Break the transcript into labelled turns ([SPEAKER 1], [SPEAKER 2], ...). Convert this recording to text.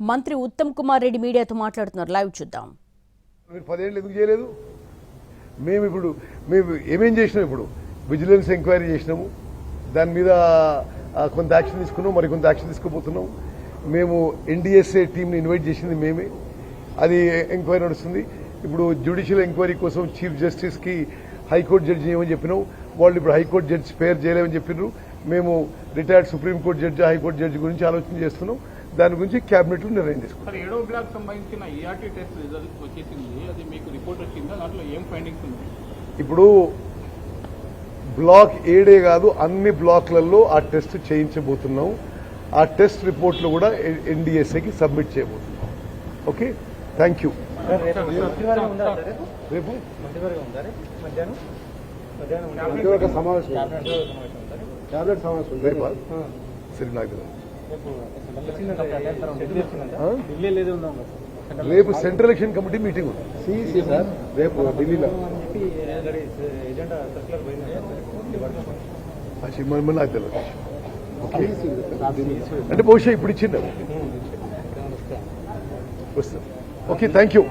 [SPEAKER 1] మంత్రి ఉత్తమ్ కుమార్ రెడ్డి మీడియాతో మాట్లాడుతున్నారు. లైవ్ చూద్దాం.
[SPEAKER 2] 10 ఏళ్ళు ఎందుకు చేయలేదు? మేము ఏమేం చేసినాం? ఇప్పుడు విజిలెన్స్ ఎంక్వైరీ చేసినాము, దాని మీద కొంత యాక్షన్ తీసుకున్నాం, మరి కొంత యాక్షన్ తీసుకోబోతున్నాం. మేము NDSA టీంని ఇన్వైట్ చేసింది మేమే, అది ఎంక్వైరీ నడుస్తుంది. ఇప్పుడు జ్యుడిషియల్ ఎంక్వైరీ కోసం చీఫ్ జస్టిస్కి హైకోర్టు జడ్జి ఏమని చెప్పినాం, వాళ్ళు ఇప్పుడు హైకోర్టు జడ్జి స్పేర్ చేయలేమని చెప్పినారు. మేము retired supreme court judge, high court judge గురించి ఆలోచన చేస్తున్నాం. దాని గురించి క్యాబినెట్ లో నిర్ణయం తీసుకున్నాం.
[SPEAKER 3] 7వ బ్లాక్ సంబంధించిన ERT టెస్ట్ రిజల్ట్ వచ్చేసింది, అది మీకు రిపోర్ట్ వచ్చిందా? దాంట్లో ఏం ఫైండింగ్స్ ఉన్నాయి?
[SPEAKER 2] ఇప్పుడు బ్లాక్ 7 కాదు, అన్ని బ్లాక్లలో ఆ టెస్ట్ చేయించబోతున్నాం. ఆ టెస్ట్ రిపోర్ట్లు కూడా NDSAకి సబ్మిట్ చేయబోతున్నాం. Okay, thank you. రేపు రేపా? సరే, నాకు తెలియదు. రేపు సెంట్రల్ ఎలక్షన్ కమిటీ మీటింగ్ ఉంది రేపు ఢిల్లీలో. నాకు తెలియదు. అంటే బహుశా ఇప్పుడు ఇచ్చింది వస్తాం. Okay, thank you.